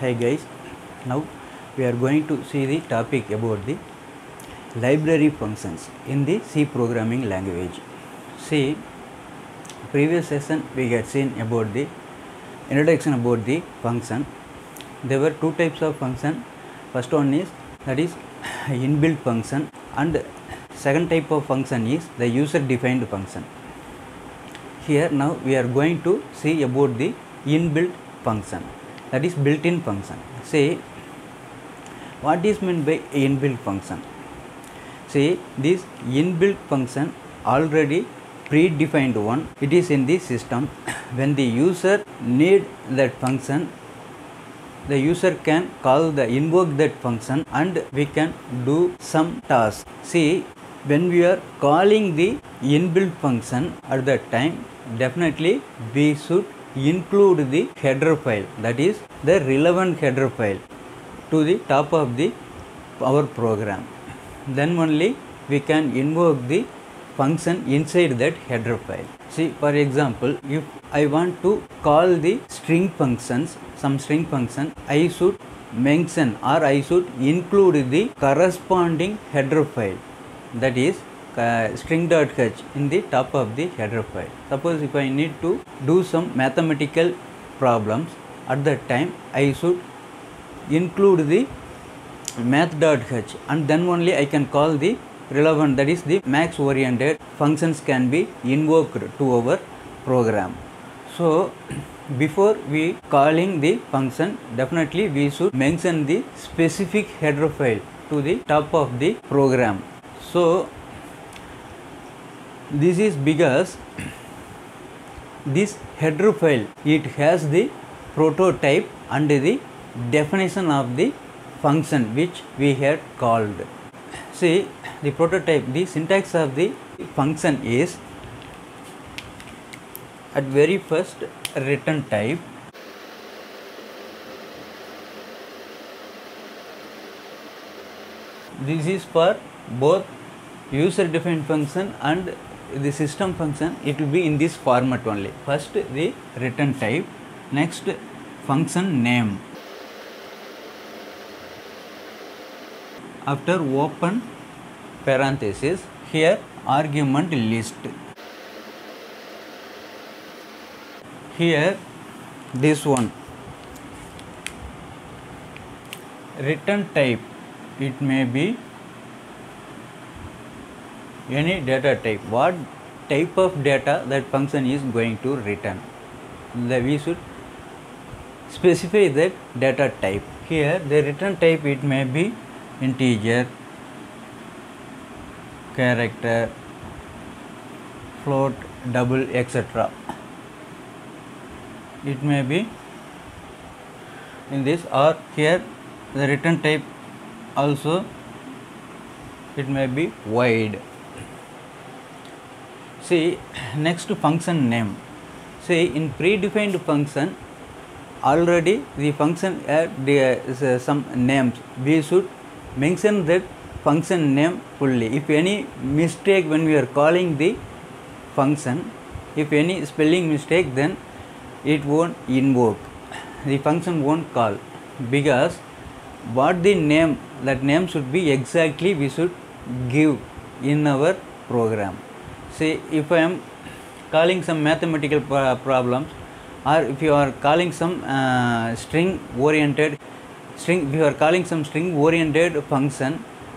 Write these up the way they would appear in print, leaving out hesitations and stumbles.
Hi guys, now we are going to see the topic about the library functions in the C programming language. See, previous session we had seen about the introduction about the function. There were two types of function. First one is inbuilt function, and second type of function is the user defined function. Here now we are going to see about the inbuilt function, that is built-in function. See, what is meant by inbuilt function? See, this inbuilt function already predefined one, it is in the system. When the user need that function, the user can invoke that function and we can do some task. See, when we are calling the inbuilt function, at that time definitely we should include the header file, that is the relevant header file, to the top of our program. Then only we can invoke the function inside that header file. See, for example, if I want to call the string functions, some string function, I should mention or I should include the corresponding header file, that is string.h in the top of the header file. Suppose if I need to do some mathematical problems, at that time I should include the math.h, and then only I can call the relevant, that is the max oriented functions can be invoked to our program. So before we calling the function, definitely we should mention the specific header file to the top of the program. So this is because this header file, it has the prototype and the definition of the function which we had called. See, the prototype, the syntax of the function is at very first return type. This is for both user defined function and the system function. It will be in this format only. First the return type, next function name, after open parenthesis, here argument list, here this one return type, it may be any data type. What type of data that function is going to return, we should specify that data type. Here the return type, it may be integer, character, float, double, etc. It may be in this, or here the return type also, it may be wide. See, next function name. See, in predefined function already the function had some names. We should mention that function name fully. If any mistake when we are calling the function, if any spelling mistake, then it won't invoke, the function won't call, because what the name, that name should be exactly we should give in our program. See, if I am calling some mathematical problems, or if you are calling some string oriented function,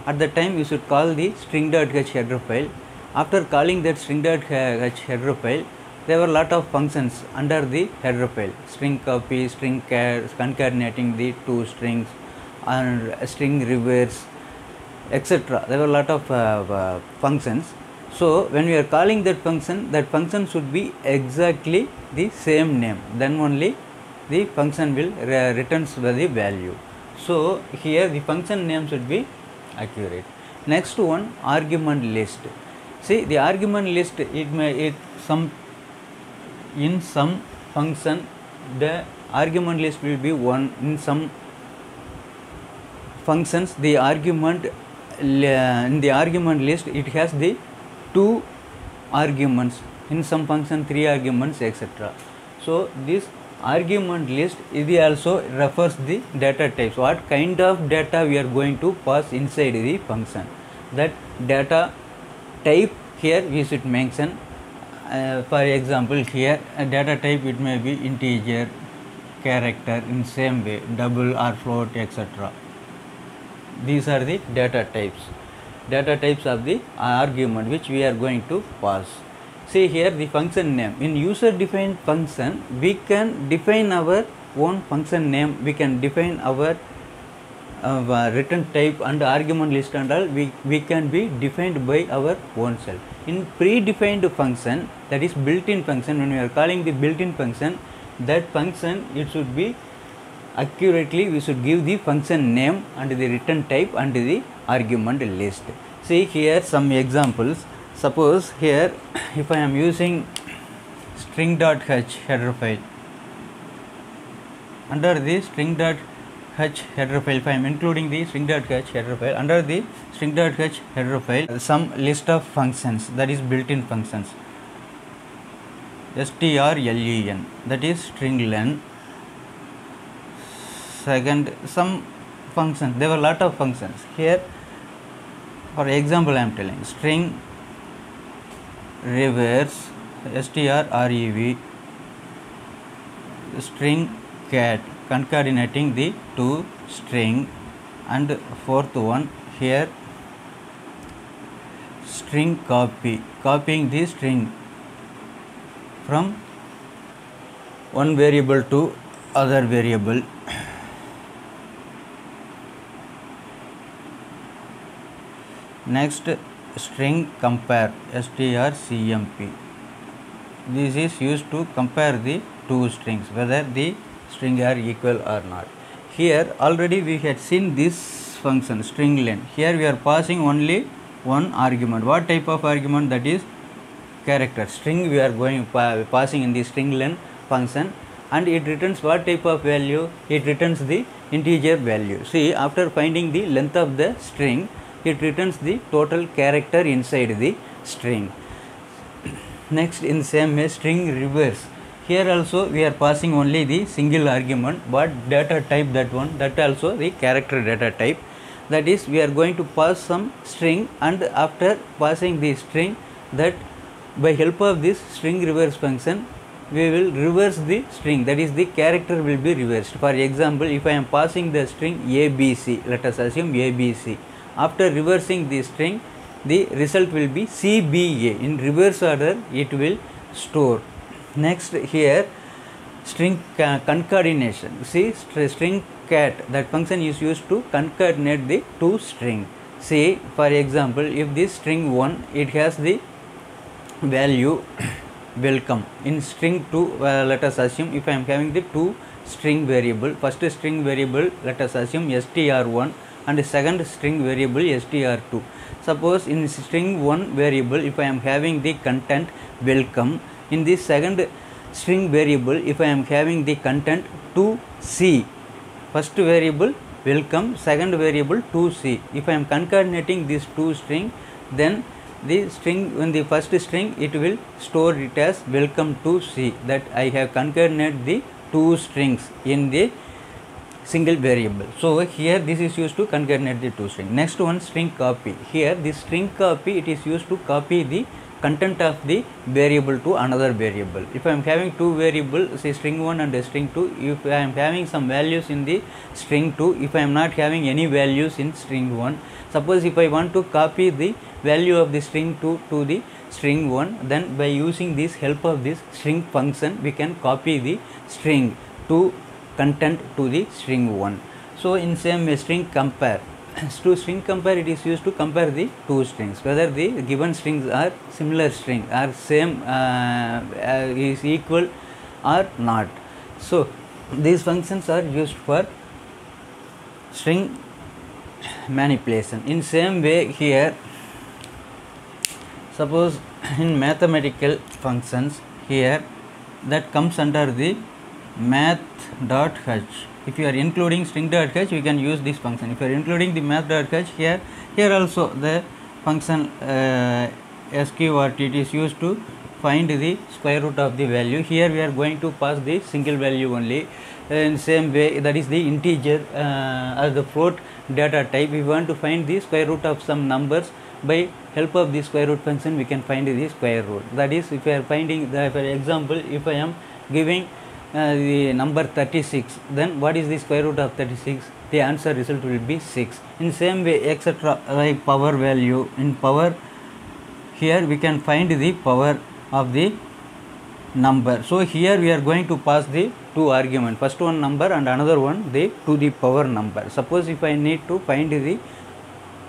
at the time you should call the string.h header file. After calling that string.h header file, there were a lot of functions under the header file: string copy, string concatenating the two strings, and string reverse, etc. There were a lot of functions. So when we are calling that function should be exactly the same name, then only the function will returns the value. So here the function name should be accurate. Next one, argument list. See, the argument list, in some function the argument list will be one. In some functions the argument in the argument list, it has the 2 arguments, in some function 3 arguments, etc. So this Argument list is also refers the data types. What kind of data we are going to pass inside the function. That data type here we should mention. For example, here a data type it may be integer, character, in same way double or float, etc. These are the data types of the argument which we are going to pass. See here the function name. In user defined function we can define our own function name, we can define our return type and argument list and all we can be defined by our own self. In predefined function, that is built-in function, when we are calling the built-in function, that function it should be accurately, we should give the function name and the return type and the argument list. See here some examples. Suppose here if I am using string.h header file, under the string.h header file, if I am including the string.h header file, under the string.h header file some list of functions, that is built-in functions, strlen, that is string len. Second, some functions, there were a lot of functions here. For example, I am telling string reverse, strev, string cat, concatenating the two string, and fourth one here string copy, copying the string from one variable to other variable. Next, string compare, strcmp. This is used to compare the two strings, whether the string are equal or not. Here already we had seen this function string len. Here we are passing only one argument. What type of argument? That is character. String we are going passing in the string len function, and it returns what type of value? It returns the integer value. See, after finding the length of the string, it returns the total character inside the string. Next, in the same way, string reverse. Here also we are passing only the single argument, but data type, that one, that also the character data type. That is, we are going to pass some string, and after passing the string, that by help of this string reverse function we will reverse the string, that is the character will be reversed. For example, if I am passing the string ABC, let us assume ABC. After reversing the string, the result will be CBA. In reverse order it will store. Next, here string concatenation. See, string cat, that function is used to concatenate the two string. See, for example, if this string 1, it has the value welcome. In string 2, let us assume if I am having the two string variable, first string variable let us assume str1 and second string variable str2. Suppose in string 1 variable if I am having the content welcome, in this second string variable if I am having the content 2c, first variable welcome, second variable 2c. If I am concatenating these two string, then the string, in the first string it will store it as welcome to c, that I have concatenated the two strings in the single variable. So here this is used to concatenate the two string. Next one, string copy. Here this string copy, it is used to copy the content of the variable to another variable. If I am having two variables, say string 1 and string 2, if I am having some values in the string 2, if I am not having any values in string 1, suppose if I want to copy the value of the string 2 to the string 1, then by using this help of this string function we can copy the string to content to the string 1. So in same way, string compare. To string compare, it is used to compare the two strings, whether the given strings are similar string, are same, is equal or not. So these functions are used for string manipulation. In same way, here suppose in mathematical functions, here that comes under the math.h. If you are including string.h, you can use this function. If you are including the math.h, here also the function sqrt, it is used to find the square root of the value. Here we are going to pass the single value only. In same way, that is the integer or the float data type. We want to find the square root of some numbers. By help of the square root function, we can find the square root. That is, if we are finding the, for example, if I am giving the number 36, then what is the square root of 36? The answer result will be 6. In same way, etc. Like power value, in power, here we can find the power of the number. So here we are going to pass the two arguments, first one number and another one the to the power number. Suppose if I need to find the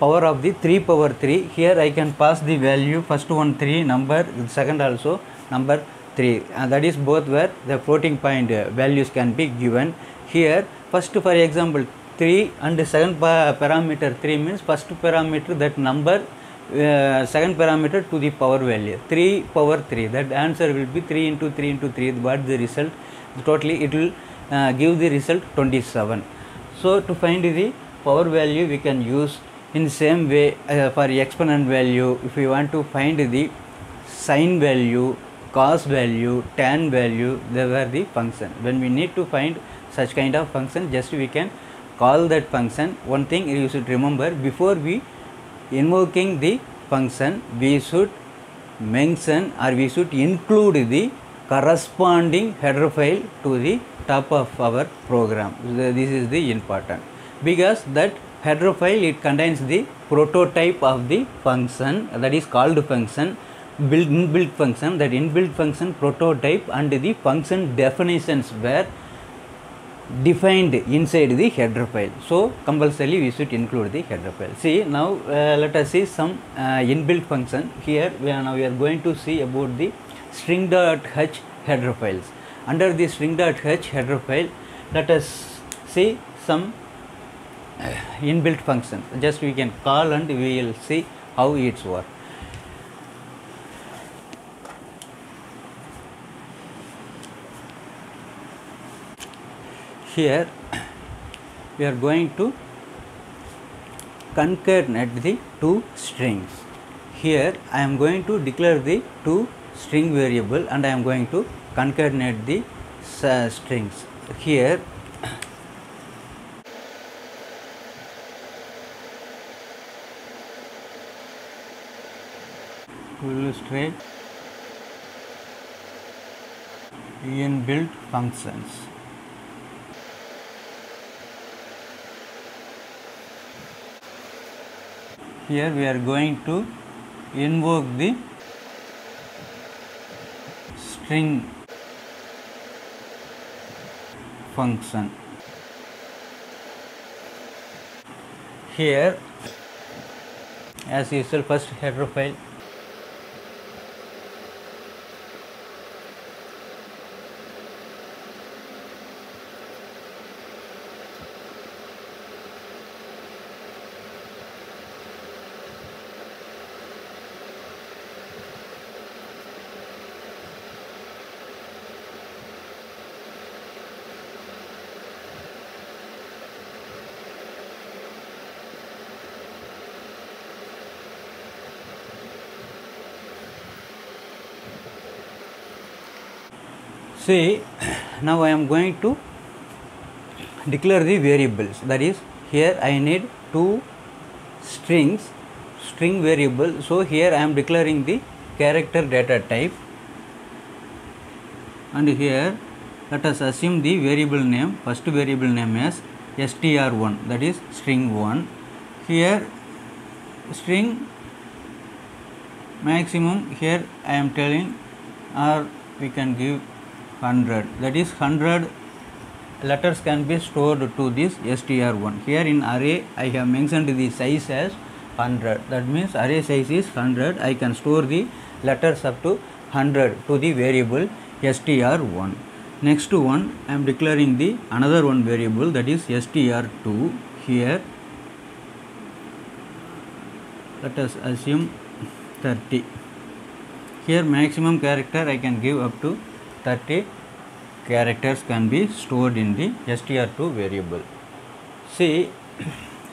power of the 3 power 3, here I can pass the value, first one 3 number, second also number 3, and that is both where the floating point values can be given. Here first, for example, 3 and the second parameter 3 means first parameter that number, second parameter to the power value 3 power 3, that answer will be 3 into 3 into 3. What the result? Totally it will give the result 27. So to find the power value, we can use in same way for exponent value. If we want to find the sine value, cos value, tan value, they were the function. When we need to find such kind of function, just we can call that function. One thing you should remember, before we invoking the function, we should mention or we should include the corresponding header file to the top of our program. This is the important, because that header file, it contains the prototype of the function, that is called function, inbuilt function. That inbuilt function prototype and the function definitions were defined inside the header file. So compulsorily we should include the header file. See, now let us see some inbuilt function. Here we are going to see about the string.h header files. Under the string.h header file, let us see some inbuilt function. Just we can call and we will see how it's work. Here we are going to concatenate the two strings. Here I am going to declare the two string variable and I am going to concatenate the strings. Here to illustrate inbuilt functions. Here we are going to invoke the string function. Here, as usual, first header file. See, now I am going to declare the variables. That is, here I need two string variable. So here I am declaring the character data type, and here let us assume the variable name, first variable name as str1, that is string 1. Here string maximum, here I am telling, or we can give 100, that is 100 letters can be stored to this str1. Here in array I have mentioned the size as 100, that means array size is 100. I can store the letters up to 100 to the variable str1. Next one I am declaring the another one variable, that is str2. Here let us assume 30. Here maximum character I can give up to 30 characters can be stored in the str2 variable. See,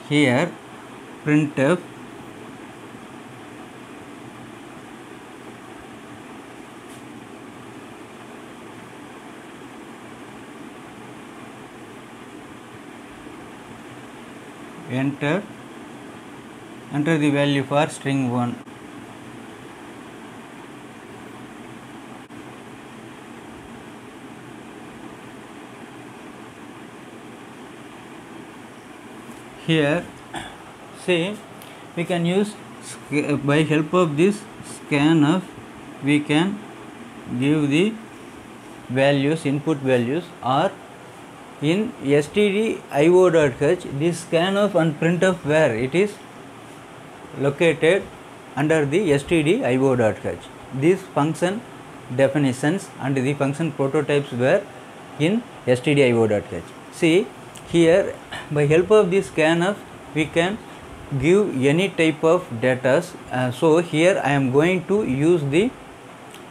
here printf enter the value for string 1. Here see, we can use by help of this scanf we can give the values, input values, or in stdio.h this scanf and printf where it is located under the stdio.h. These function definitions and the function prototypes were in stdio.h. See here, by help of this scanf we can give any type of data. So here I am going to use the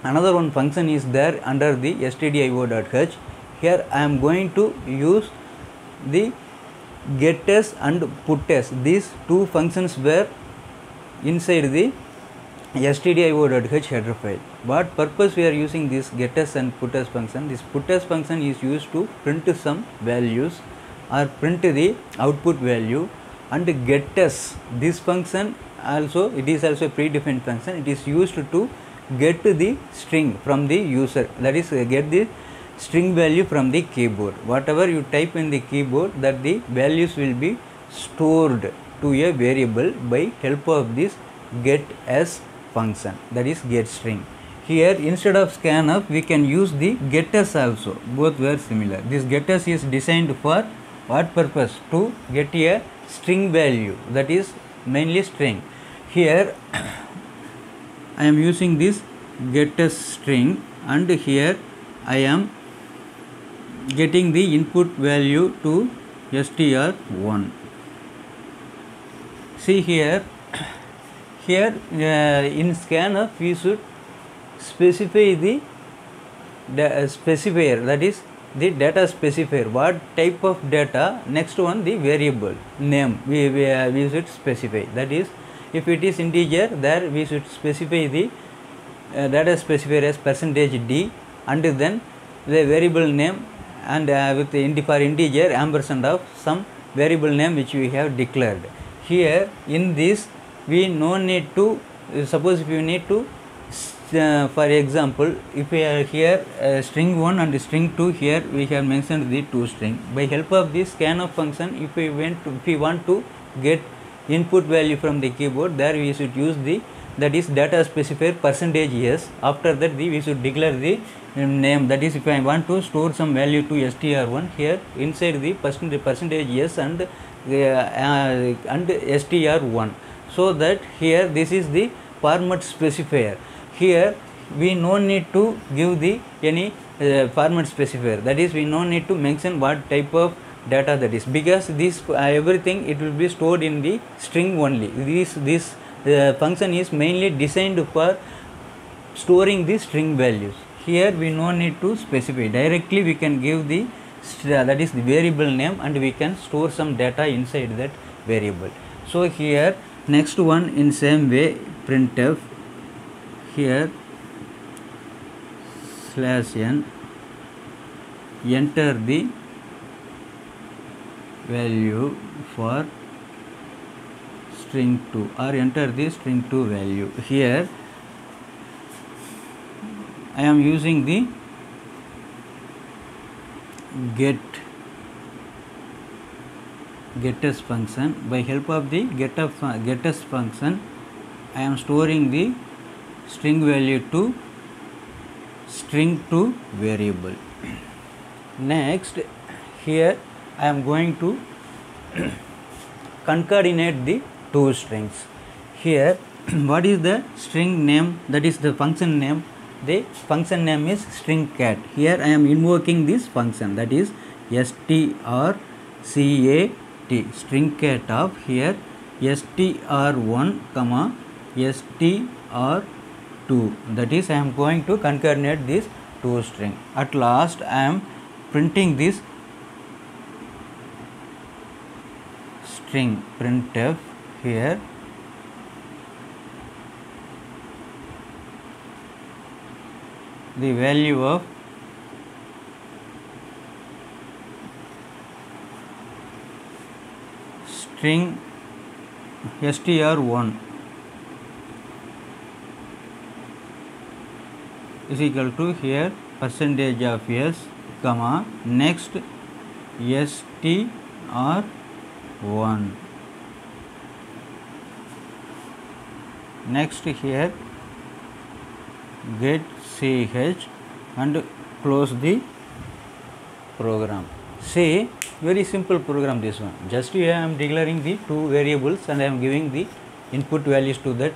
another one function is there under the stdio.h. Here I am going to use the getS and putS. These two functions were inside the stdio.h header file. What purpose we are using this getS and putS function? This putS function is used to print some values or print the output value, and getS, this function also, it is also a predefined function. It is used to get the string from the user, that is get the string value from the keyboard. Whatever you type in the keyboard, that the values will be stored to a variable by help of this getS function, that is get string. Here instead of scanf we can use the getS also, both were similar. This getS is designed for what purpose? To get a string value, that is mainly string. Here I am using this getS string, and here I am getting the input value to str1. See here, in scanf we should specify the specifier, that is the data specifier. What type of data? Next one, the variable name we should specify, that is if it is integer, there we should specify the data specifier as %d, and then the variable name, and with the for integer ampersand of some variable name which we have declared. Here in this we no need to, suppose if you need to for example, if we are here string 1 and string 2, here we have mentioned the two string. By help of this scanf function, if we want to get input value from the keyboard, there we should use the, that is data specifier %s. After that we should declare the name, that is if I want to store some value to str1, here inside the %s and str1, so that here this is the format specifier. Here we no need to give the any format specifier, that is we no need to mention what type of data that is, because this everything it will be stored in the string only. This function is mainly designed for storing the string values. Here we no need to specify, directly we can give the that is the variable name, and we can store some data inside that variable. So here next one, in same way printf, here /n, enter the value for string 2, or enter the string 2 value. Here I am using the getS function. By help of the getS function, I am storing the string value to string 2 variable. Next, here I am going to concatenate the two strings. Here what is the string name, that is the function name? The function name is string cat. Here I am invoking this function, that is strcat, string cat of here str1 comma str2, that is I am going to concatenate this two string. At last I am printing this string printf. Here the value of string str1 is equal to here percentage of s comma next str1, next here get ch and close the program. See, very simple program this one. Just here I am declaring the two variables and I am giving the input values to that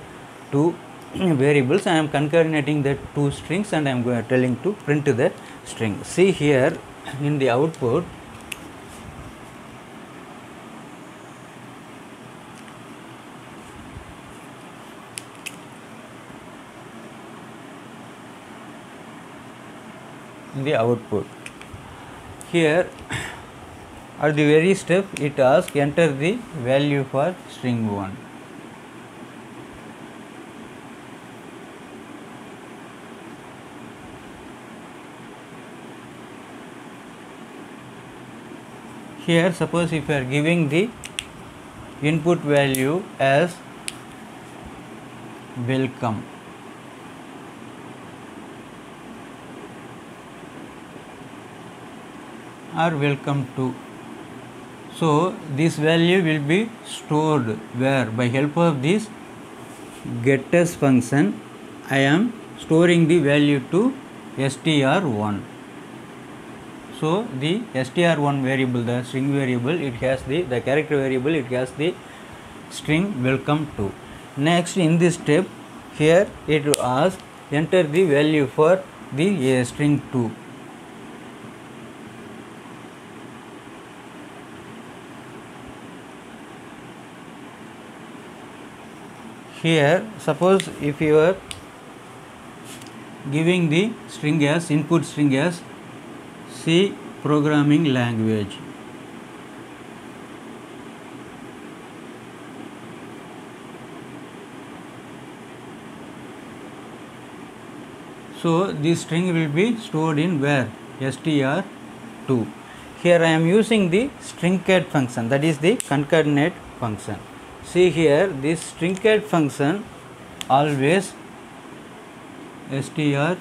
two variables. I am concatenating the two strings and I am telling to print the string. See here in the output, here at the very step it asks enter the value for string 1. Here suppose if you are giving the input value as welcome, or welcome to, so this value will be stored where? By help of this getters function I am storing the value to str1. So the str1 variable, the string variable, it has the character variable, it has the string welcome to. Next in this step here it asks enter the value for the string 2. Here suppose if you are giving the string as input string as C programming language, so this string will be stored in where? str2. Here I am using the stringcat function, that is the concatenate function. See here this stringcat function always strcat.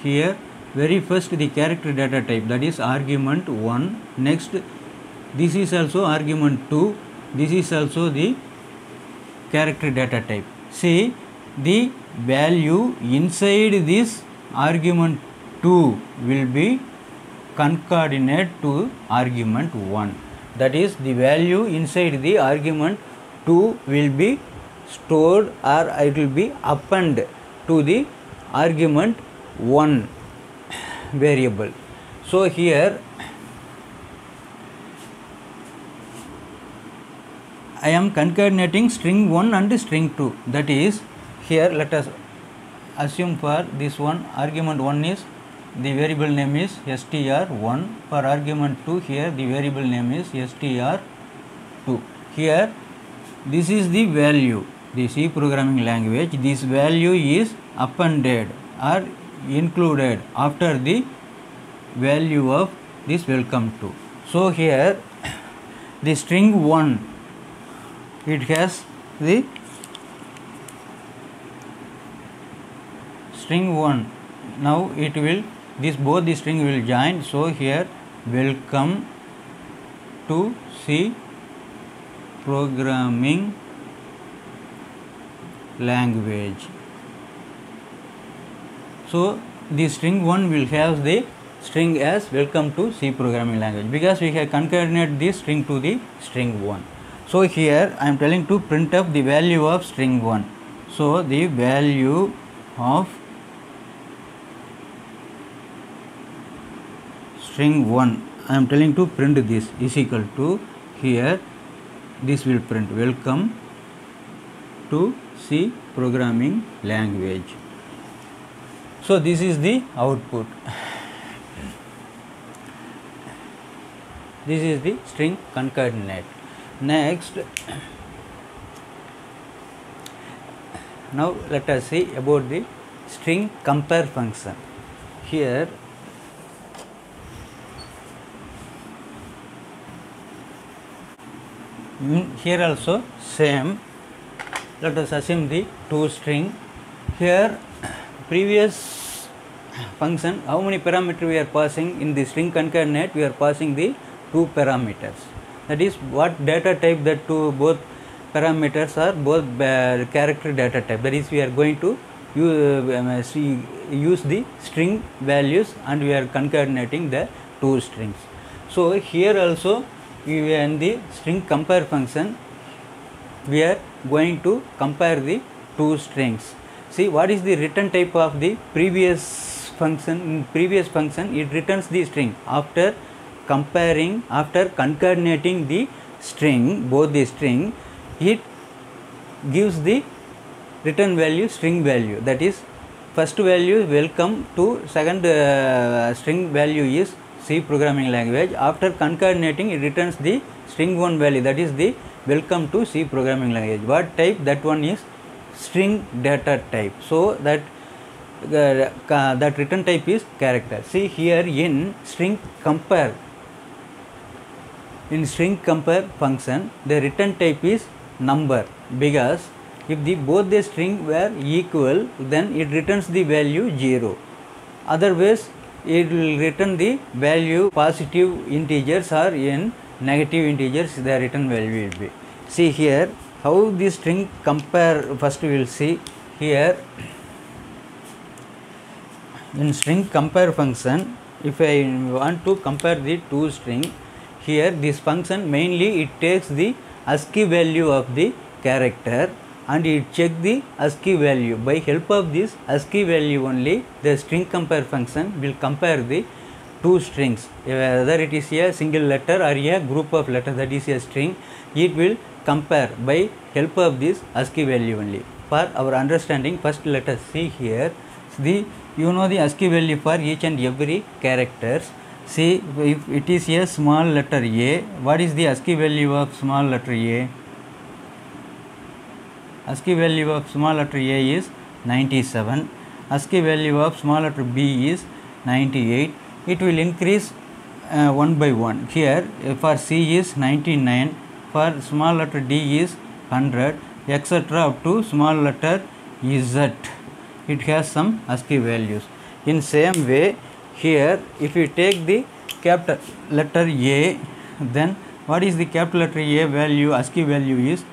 Here very first the character data type, that is argument 1, next this is also argument 2, this is also the character data type. See the value inside this argument 2 will be concatenate to argument 1, that is the value inside the argument 2 will be stored or it will be append to the argument 1 variable. So here I am concatenating string 1 and string 2, that is here let us assume for this one argument 1 is the variable name is str1, for argument 2 here the variable name is str2. Here this is the value, the C programming language, this value is appended or included after the value of this welcome to. So here the string 1 it has the string 1, now it will this both the string will join, so here welcome to C programming language. So the string 1 will have the string as welcome to C programming language, because we have concatenated this string to the string 1. So here I am telling to print up the value of string 1. So the value of string 1 I am telling to print this is equal to, here this will print welcome to C programming language. So this is the output. This is the string concatenate. Next, now let us see about the string compare function. Here Here also same. Let us assume the toString. Here previous function, how many parameters we are passing in the string concatenate? We are passing the 2 parameters. That is what data type that two both parameters are both character data type. That is we are going to use the string values and we are concatenating the 2 strings. So here also in the string compare function we are going to compare the 2 strings. See what is the return type of the previous function. In previous function it returns the string after comparing, after concatenating the string, both the string, it gives the return value string value. That is first value welcome to, second string value is C programming language. After concatenating it returns the string 1 value, that is the welcome to C programming language. What type? That one is string data type. So that that return type is character. See here in string compare, in string compare function the return type is number, because if the both the string were equal then it returns the value 0. Otherwise it will return the value positive integers or in negative integers the return value will be. See here how the string compare, first we will see here in string compare function. If I want to compare the 2 string, here this function mainly it takes the ASCII value of the character and it check the ASCII value. By help of this ASCII value only the string compare function will compare the 2 strings, whether it is a single letter or a group of letters, that is a string, it will compare by help of this ASCII value only. For our understanding, first let us see here the the ASCII value for each and every characters. See if it is a small letter A, what is the ASCII value of small letter A? ASCII value of small letter A is 97. ASCII value of small letter B is 98. It will increase one by one. Here for C is 99, for small letter D is 100, etc. up to small letter Z. It has some ASCII values. In same way here if you take the capital letter A, then what is the capital letter A value? ASCII value is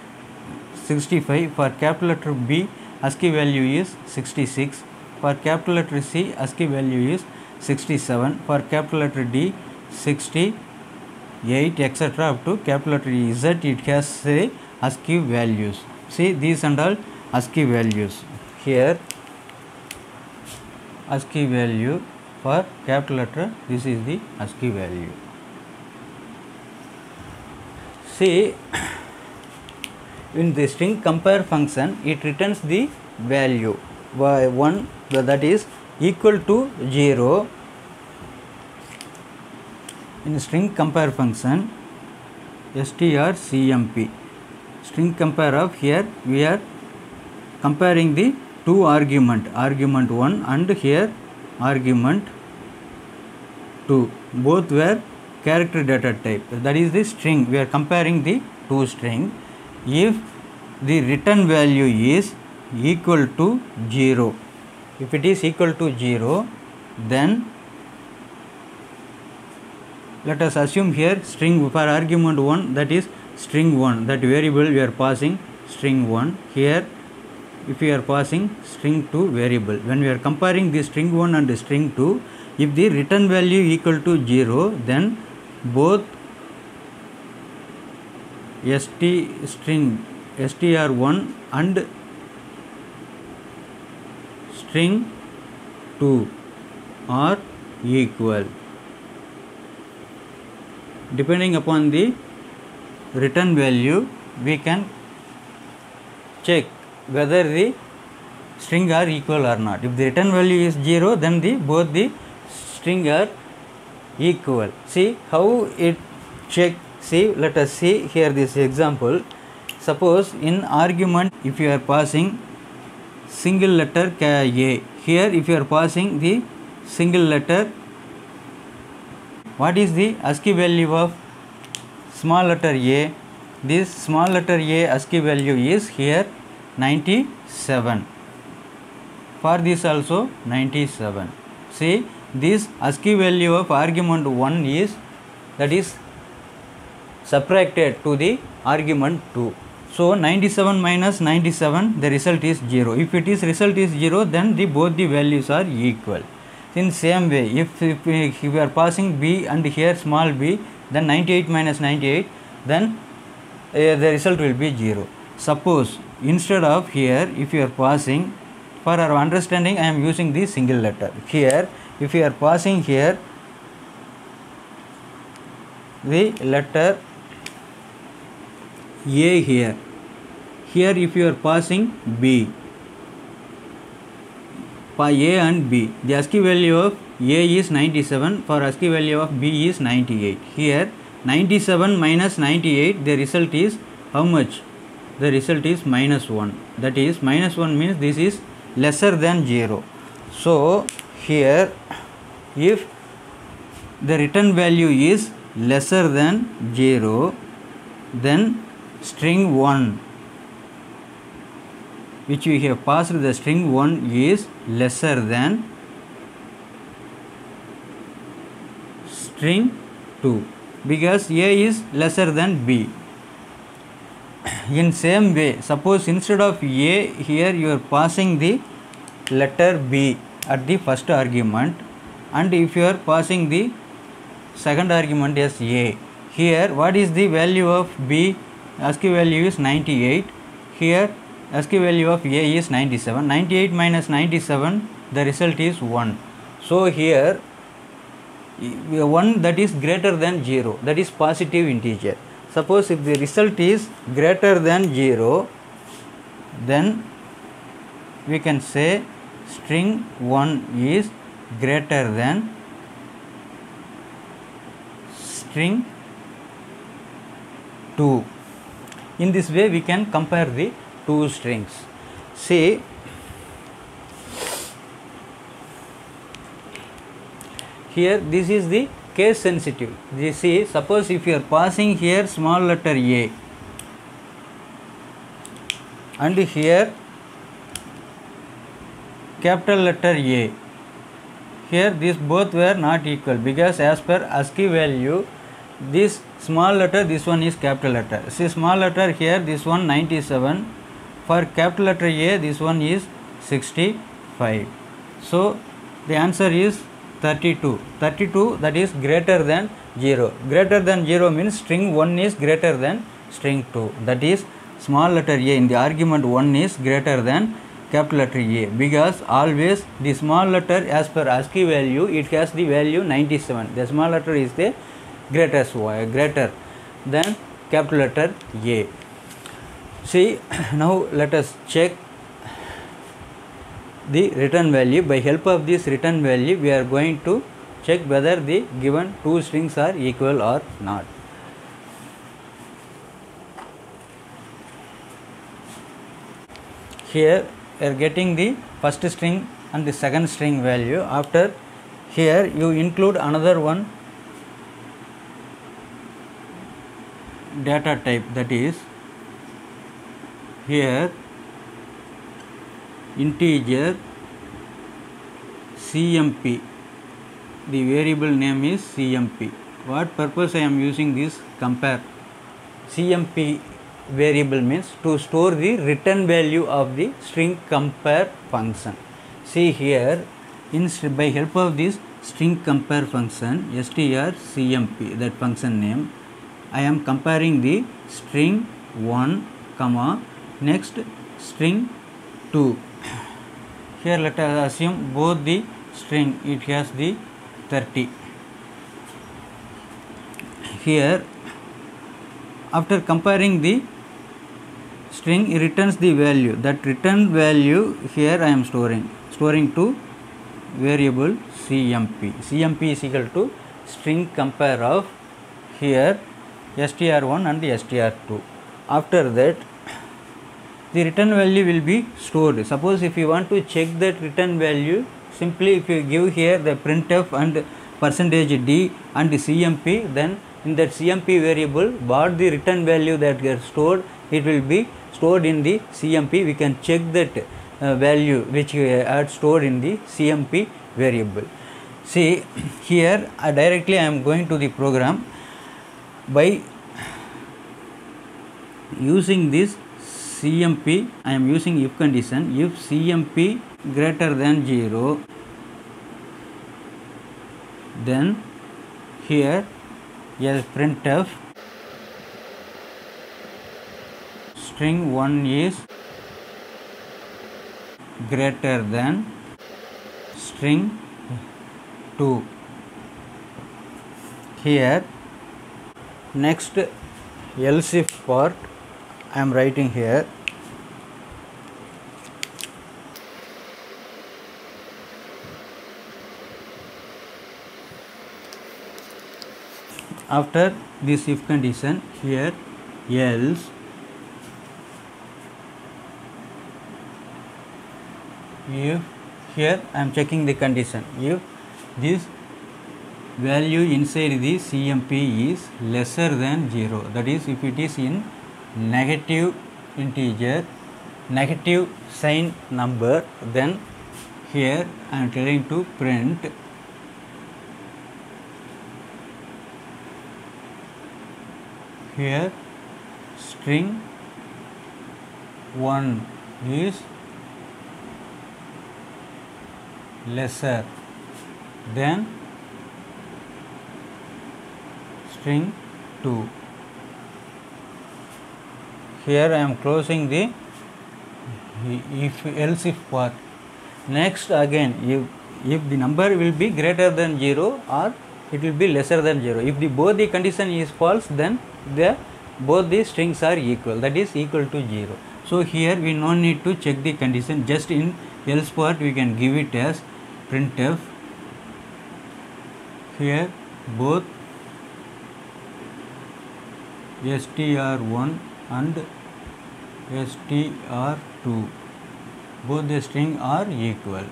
65. For capital letter B ASCII value is 66. For capital letter C ASCII value is 67. For capital letter D 68, etc. up to capital letter Z it has say ASCII values. See these and all ASCII values. Here ASCII value for capital letter, this is the ASCII value. See in the string compare function it returns the value by 1, that is equal to 0. In string compare function strcmp, string compare of, here we are comparing the 2 argument 1 and here argument 2, both were character data type, that is the string. We are comparing the 2 string. If the return value is equal to 0, if it is equal to 0, then let us assume here string for argument 1, that is string 1, that variable we are passing string 1. Here if we are passing string 2 variable, when we are comparing the string 1 and string 2, if the return value equal to 0, then both string str1 and string 2 are equal. Depending upon the return value we can check whether the string are equal or not. If the return value is 0, then both the string are equal. See how it check. See, let us see here this example. Suppose in argument if you are passing single letter A, here if you are passing the single letter, what is the ASCII value of small letter A? this small letter a ASCII value is here 97. For this also 97. See, this ASCII value of argument 1 is, that is subtracted to the argument 2. So 97 minus 97, the result is 0. If it is result is 0, then both the values are equal. In same way, if we are passing b and here small b, then 98 minus 98, then the result will be 0. Suppose instead of here, if you are passing, for our understanding I am using the single letter. Here, if you are passing here the letter a here if you are passing b, for a and b, the ASCII value of a is 97, for ASCII value of b is 98. Here 97 minus 98, the result is how much? The result is minus 1. That is, minus 1 means this is lesser than 0. So here, if the return value is lesser than 0, then string 1 which we have passed, the string 1 is lesser than string 2, because a is lesser than b. In same way, suppose instead of a, here you are passing the letter b at the first argument, and if you are passing the second argument as a, here what is the value of b? ASCII value is 98. Here ASCII value of a is 97. 98 minus 97, the result is 1. So here 1 that is greater than 0, that is positive integer. Suppose if the result is greater than 0, then we can say string 1 is greater than string 2. In this way we can compare the two strings. See, here this is the case sensitive. You see, suppose if you are passing here small letter a and here capital letter A, here these both were not equal, because as per ASCII value, this small letter, this one is capital letter. See, small letter here, this one 97, for capital letter A, this one is 65. So the answer is 32. 32, that is greater than 0. Greater than 0 means string 1 is greater than string 2. That is, small letter A in the argument 1 is greater than capital letter A, because always the small letter as per ASCII value, it has the value 97. The small letter is the greater than capital letter A. See, now let us check the return value. By help of this return value, we are going to check whether the given two strings are equal or not. Here we are getting the first string and the second string value. After here you include another one data type, that is here integer CMP. The variable name is CMP. What purpose I am using this compare? CMP variable means to store the return value of the string compare function. See here, by help of this string compare function strcmp, that function name, I am comparing the string 1 comma next string 2. Here let us assume both the string, it has the 30. Here after comparing the string, it returns the value. That return value here I am storing to variable CMP. CMP is equal to string compare of here str1 and str2. After that, the return value will be stored. Suppose if you want to check that return value, simply if you give here the printf and %d and CMP, then in that CMP variable what the return value that gets stored, it will be stored in the CMP. We can check that value which we had stored in the CMP variable. See here directly I am going to the program by using this CMP. I am using if condition. If CMP greater than 0, then here yes printf string 1 is greater than string 2. Here next else if part I am writing here. After this if condition, here else if, here I am checking the condition, if this value inside the CMP is lesser than 0, that is if it is in negative integer, negative sign number, then here I am telling to print here string 1 is lesser than string 2. Here I am closing the if else if part. Next again if the number will be greater than 0 or it will be lesser than 0. If the both the condition is false, then both the strings are equal, that is equal to 0. So here we no need to check the condition, just in else part we can give it as printf here both str1 and str2 both the string are equal.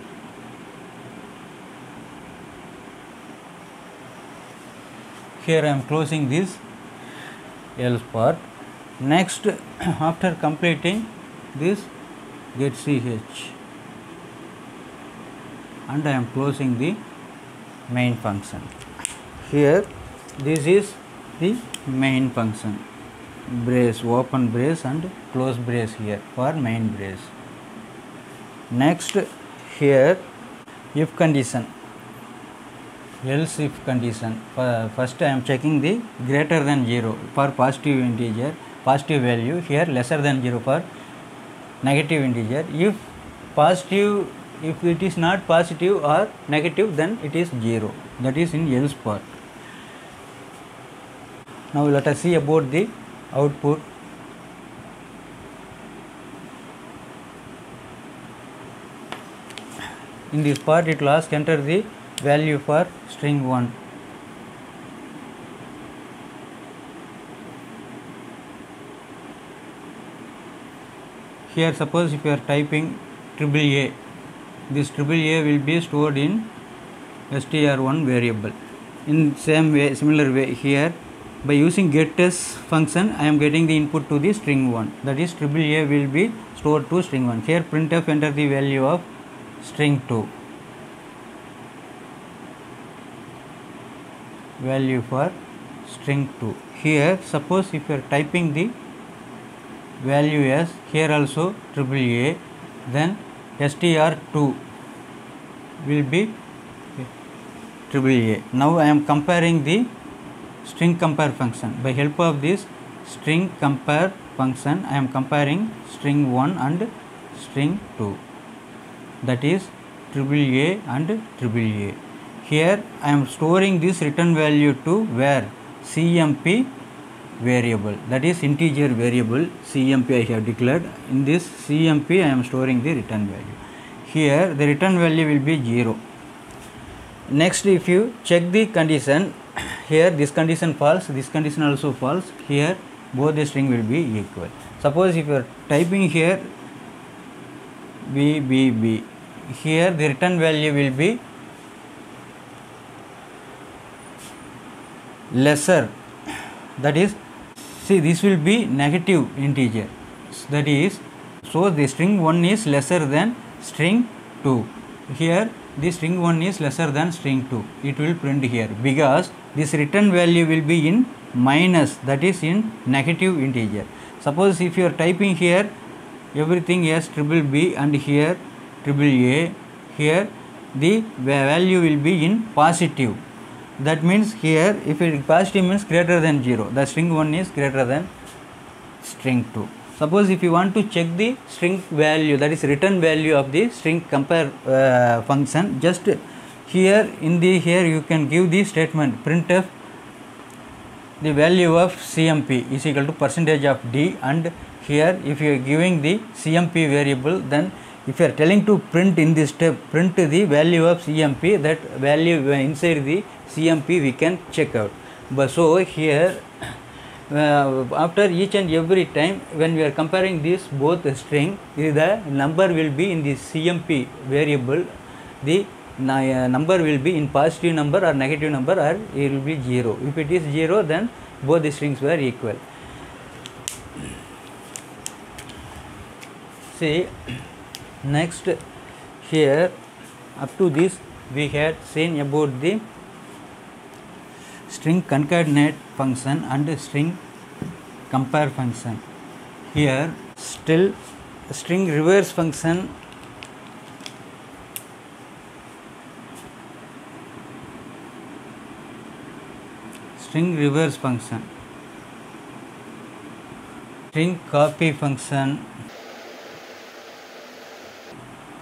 Here I am closing this else part. Next after completing this get ch and I am closing the main function. Here this is the main function, brace, open brace and close brace here for main brace. Next here if condition, else if condition. First I am checking the greater than 0 for positive integer, positive value, here lesser than 0 for negative integer. If positive, if it is not positive or negative, then it is 0, that is in else part. Now let us see about the output. In this part it will ask enter the value for string 1. Here suppose if you are typing AAA, this AAA will be stored in str1 variable. In same way, similar way here by using getS function I am getting the input to the string 1, that is AAA will be stored to string 1. Here printf enter the value of string 2, value for string 2. Here suppose if you are typing the value as here also AAA, then str2 will be AAA. Now I am comparing the string compare function. By help of this string compare function I am comparing string 1 and string 2, that is AAA and AAA. Here I am storing this return value to where CMP variable, that is integer variable CMP I have declared. In this CMP I am storing the return value. Here the return value will be 0. Next if you check the condition, here this condition false, this condition also false, here both the string will be equal. Suppose if you are typing here BBB, here the return value will be lesser that is, see, this will be negative integer, that is, so the string 1 is lesser than string 2. Here the string 1 is lesser than string 2, it will print here, because this return value will be in minus, that is in negative integer. Suppose if you are typing here everything as triple B and here triple A, here the value will be in positive. That means here if it positive means greater than 0, the string 1 is greater than string 2. Suppose if you want to check the string value, that is return value of the string compare function, just here in the here you can give the statement printf the value of CMP is equal to percentage of D, and here if you are giving the CMP variable, then if you are telling to print in this step, print the value of CMP, that value inside the CMP we can check out. But so here after each and every time when we are comparing this both string, the number will be in the CMP variable, the number will be in positive number or negative number, or it will be 0. If it is 0, then both the strings were equal. See, next here up to this we had seen about the string concatenate function and string compare function. Here still string reverse function string copy function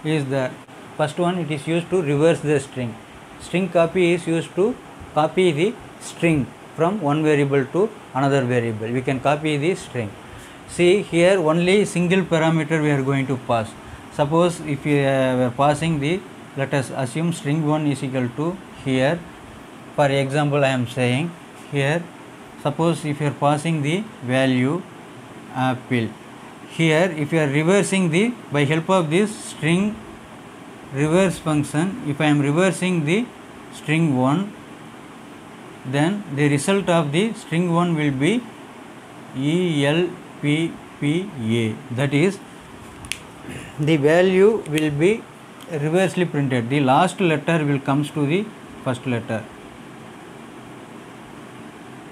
is the first one. It is used to reverse the string. String copy is used to copy the string from one variable to another variable. We can copy the string. See, here only single parameter we are going to pass. Suppose if we are passing the, let us assume string 1 is equal to, here for example I am saying here, suppose if you are passing the value apple, here if you are reversing the, by help of this string reverse function, if I am reversing the string 1, then the result of the string 1 will be ELPPA, that is the value will be reversely printed. The last letter will comes to the first letter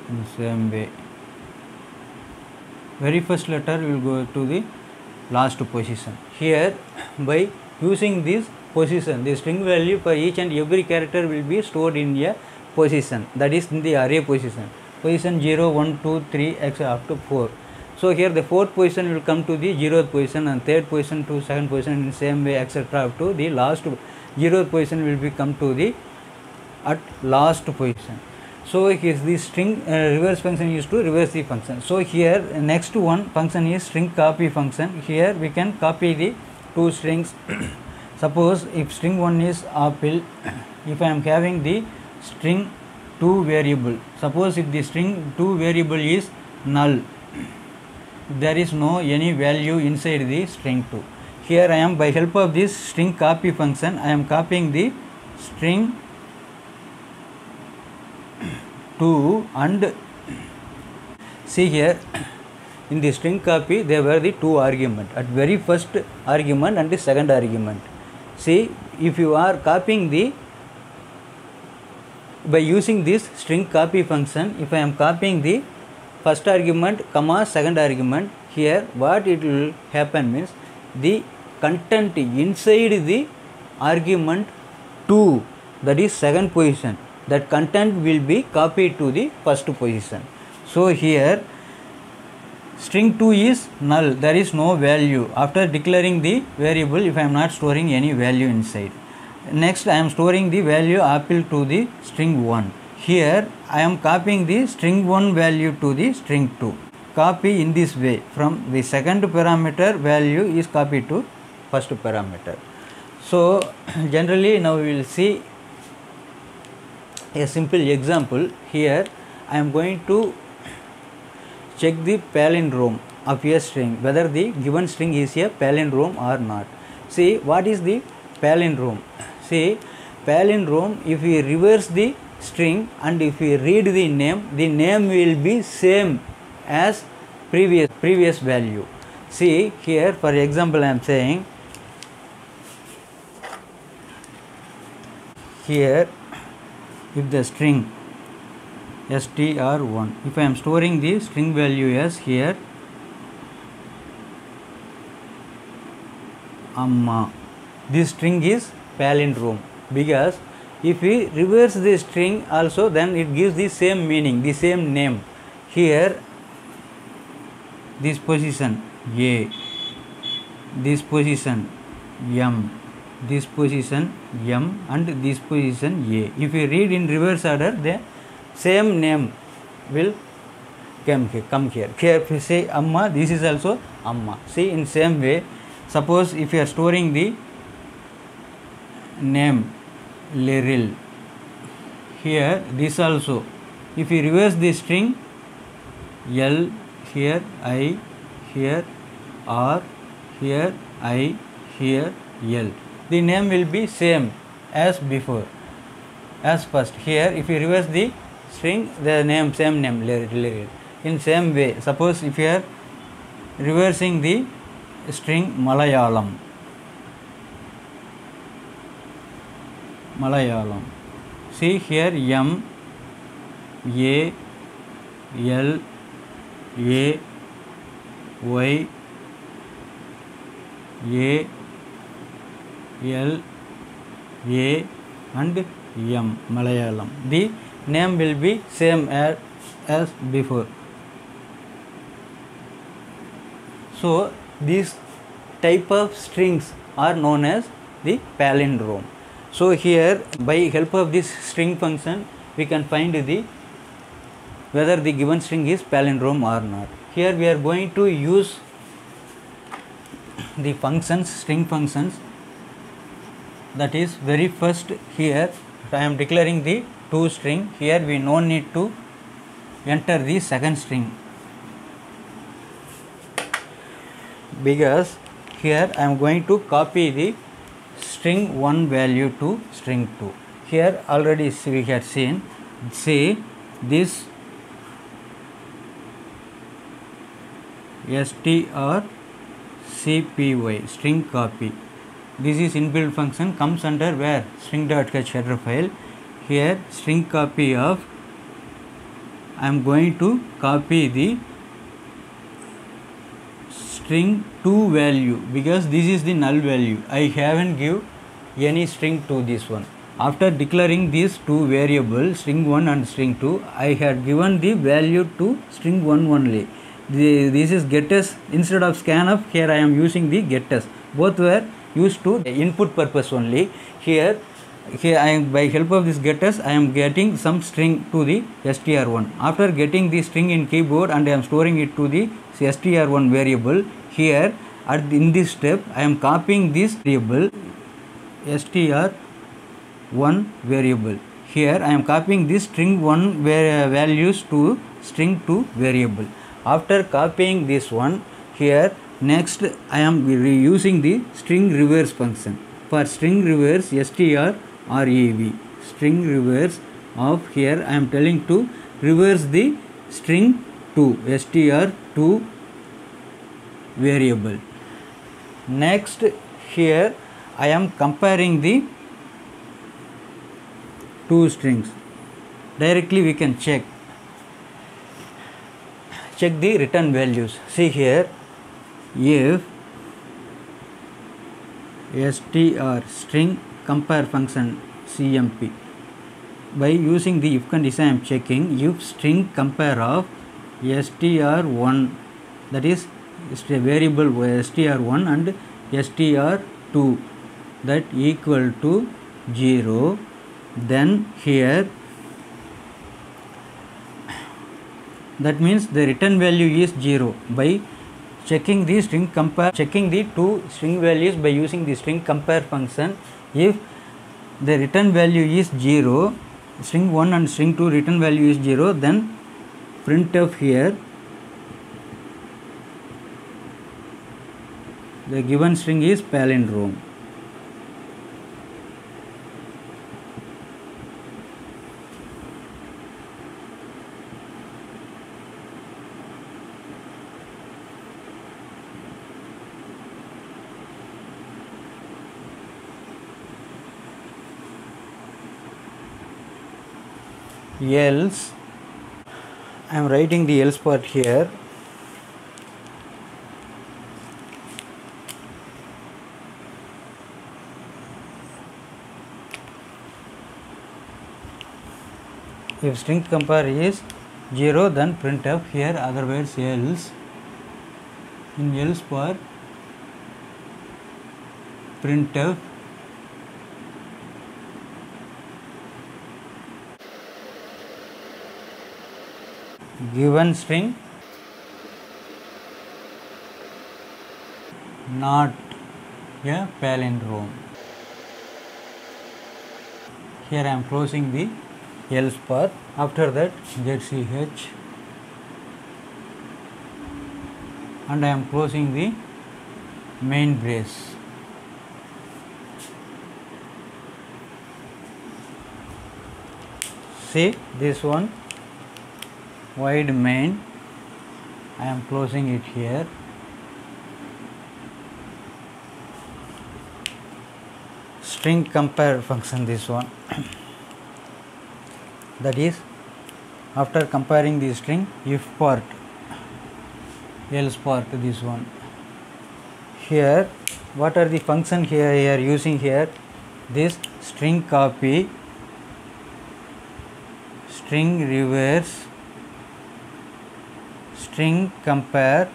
in the same way. Very first letter will go to the last position. Here by using this position, the string value for each and every character will be stored in a position, that is in the array position, 0, 1, 2, 3, etc. up to 4. So here the fourth position will come to the 0th position, and third position to second position, in the same way etc. up to the last 0th position will be come to the at last position. So here the string reverse function is to reverse the function. So here next one function is string copy function. Here we can copy the two strings. Suppose if string 1 is apple, if I am having the string 2 variable, suppose if the string 2 variable is null, there is no any value inside the string 2. Here I am, by help of this string copy function, I am copying the string 2, and see here in the string copy there were the two argument, at very first argument and the second argument. See, if you are copying the, by using this string copy function, if I am copying the first argument comma second argument, here what it will happen means the content inside the argument 2, that is second position, that content will be copied to the first position. So here string 2 is null, there is no value. After declaring the variable, if I am not storing any value inside, next I am storing the value apple to the string 1. Here I am copying the string 1 value to the string 2. Copy in this way, from the second parameter value is copied to first parameter. So generally now we will see a simple example. Here I am going to check the palindrome of a string, whether the given string is a palindrome or not. See, what is the palindrome? See, palindrome, if we reverse the string, and if we read the name will be same as previous value. See here, for example, I am saying here, if the string str1, if I am storing the string value as here amma, this string is palindrome, because if we reverse the string also, then it gives the same meaning, the same name. Here this position A, this position M, this position M, and this position A. If we read in reverse order, the same name will come here. Here if we say amma, this is also amma. See, in same way, suppose if you are storing the name Leril, here this also, if you reverse the string L, here I, here R, here I, here L, the name will be same as before, as first. Here if you reverse the string, the name, same name Leril. In same way, suppose if you are reversing the string Malayalam, see here M, A, L, A, Y, A, L, A, and M, Malayalam. The name will be same as before. So these type of strings are known as the palindrome. So here, by help of this string function, we can find whether the given string is palindrome or not. Here we are going to use the functions, string functions. That is, very first, here I am declaring the two string. Here we no need to enter the second string, because here I am going to copy the string 1 value to string 2. Here already we had seen, say this strcpy, string copy, this is inbuilt function, comes under where? String.h header file. Here string copy of, I am going to copy the string 2 value, because this is the null value. I haven't give any string to this one. After declaring these two variables, string 1 and string 2, I had given the value to string 1 only. This is getters instead of scanf. Here I am using the getters. Both were used to input purpose only. Here I am, by help of this getters, I am getting some string to the str1. After getting the string in keyboard, and I am storing it to the str1 variable. Here in this step, I am copying this variable str1 variable. Here I am copying this string 1 values to string 2 variable. After copying this one, here next I am using the string reverse function. For string reverse strrev, string reverse of, here I am telling to reverse the string 2 str2 variable. Next, here I am comparing the two strings. Directly we can check the return values. See here, if str string compare function cmp, by using the if condition I am checking if string compare of str1, that is a variable str1 and str2, that equal to 0, then here that means the return value is 0. By checking the string compare, checking the two string values by using the string compare function, if the return value is 0, string 1 and string 2 return value is 0, then printf here the given string is palindrome. else. I am writing the else part here. If string compare is 0, then printf here, otherwise else. In else part, printf given string not a palindrome. Here I am closing the else part. After that, get ch, and I am closing the main brace. See this one, wide main, I am closing it here. String compare function, this one. That is, after comparing the string, if part, else part, this one. Here, what are the function here we are using here? This string copy, string reverse, string compare.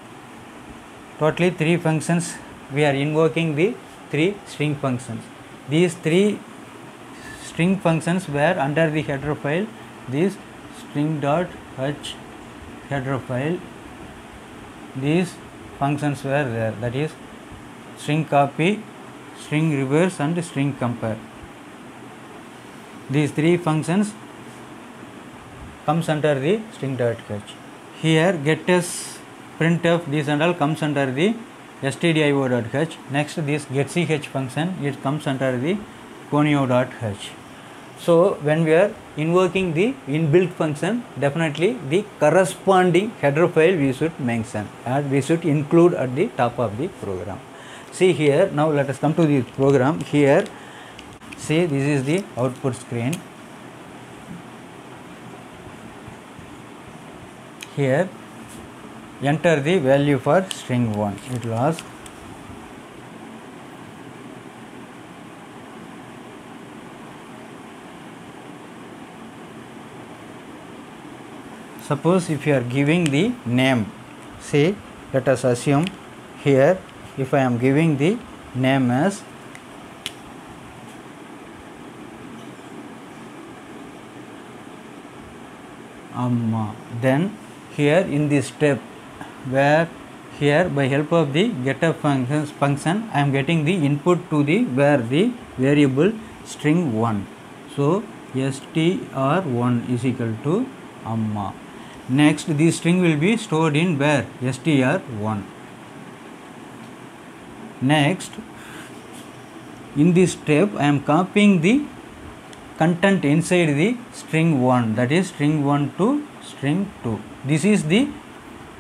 Totally 3 functions we are invoking, the 3 string functions. These 3 string functions were under the header file. This string.h header file, these functions were there, that is string copy, string reverse and string compare. These 3 functions comes under the string.h. Here getters, printf, these and all comes under the stdio.h. Next, this getch function, it comes under the conio.h. So when we are invoking the inbuilt function, definitely the corresponding header file we should mention and we should include at the top of the program. See here, now let us come to the program. Here, see, this is the output screen. Here, enter the value for string 1. It will ask suppose if you are giving the name, say, let us assume here, if I am giving the name as Amma, then here in this step where here by help of the getter function I am getting the input to the where the variable string 1. So str1 is equal to Amma. Next, this string will be stored in where? str1. Next, in this step I am copying the content inside the string 1, that is string 1 to string 2. This is the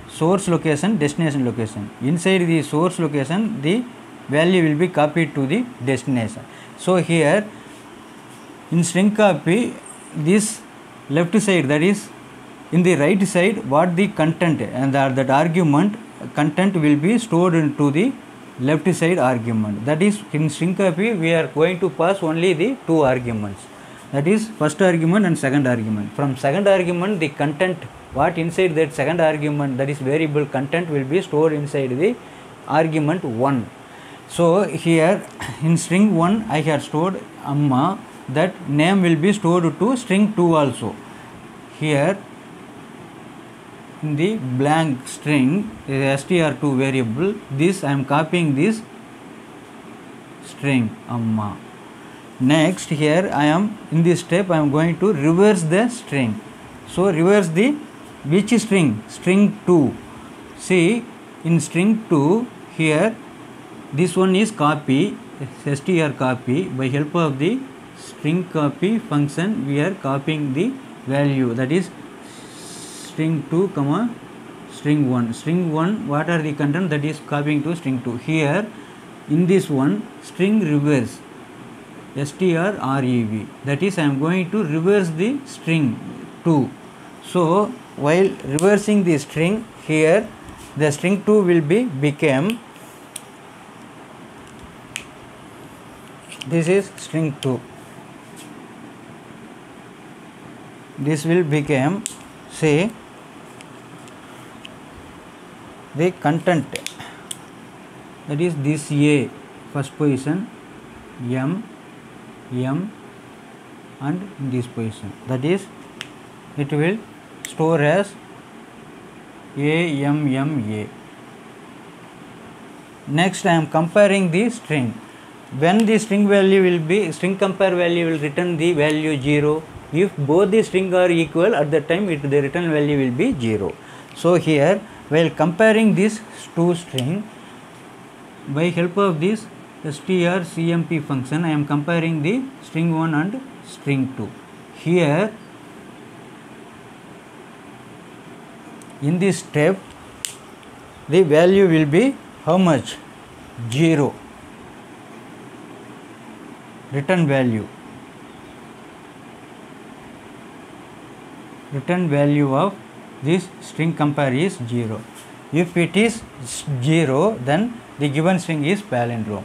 source location, destination location. Inside the source location, the value will be copied to the destination. So here in string copy, this left side, that is in the right side, what the content and that argument content will be stored into the left side argument. That is, in string copy we are going to pass only the 2 arguments, that is first argument and second argument. From second argument, the content what inside that second argument, that is variable content, will be stored inside the argument 1. So here in string 1 I have stored Amma, that name will be stored to string 2 also. Here in the blank string str2 variable, this I am copying this string Amma. Next, here I am in this step I am going to reverse the string. So reverse the which string? String 2. See, in string 2 here this one is copy, str copy. By help of the string copy function we are copying the value, that is string 2 comma string 1. String 1, what are the content? That is copying to string 2. Here in this one, string reverse, strrev, that is I am going to reverse the string 2. So while reversing the string here, the string 2 will be become, this is string 2, this will become, say, the content, that is this A first position, M and this position, that is it will store as A. Next I am comparing the string. When the string value will be, string compare value will return the value 0. If both the string are equal, at that time the return value will be 0. So here while comparing these two string, by help of this strcmp function, I am comparing the string 1 and string 2. Here in this step the value will be how much? 0. Return value of this string compare is 0. If it is 0, then the given string is palindrome.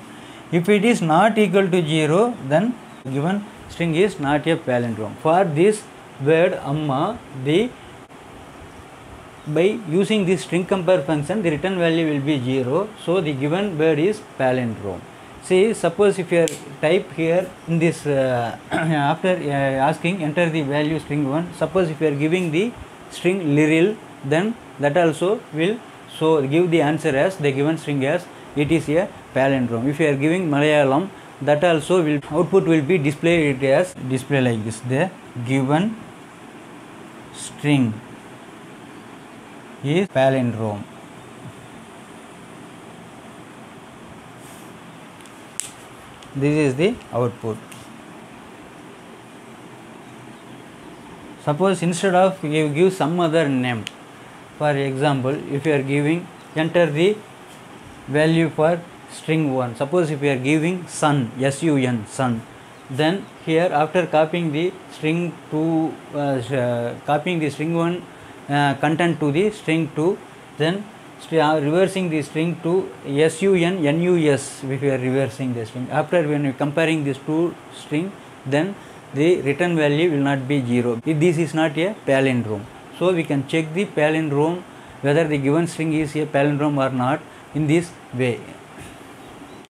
If it is not equal to 0, then given string is not a palindrome. For this word amma, by using this string compare function, the return value will be 0. So the given word is palindrome. See, suppose if you are type here in this after asking enter the value string 1, suppose if you are giving the string literal, then that also will give the answer as the given string as it is a palindrome. If you are giving Malayalam, that also will output will be displayed as display like this, the given string is palindrome. This is the output. Suppose instead of you give some other name, for example, if you are giving enter the value for string 1, suppose if you are giving sun, sun, sun, then here after copying the string 2, copying the string 1 content to the string 2, then reversing the string to sun, nus, if you are reversing the string. After when you are comparing these two string, then the return value will not be 0. If this is not a palindrome. So we can check the palindrome, whether the given string is a palindrome or not, in this way.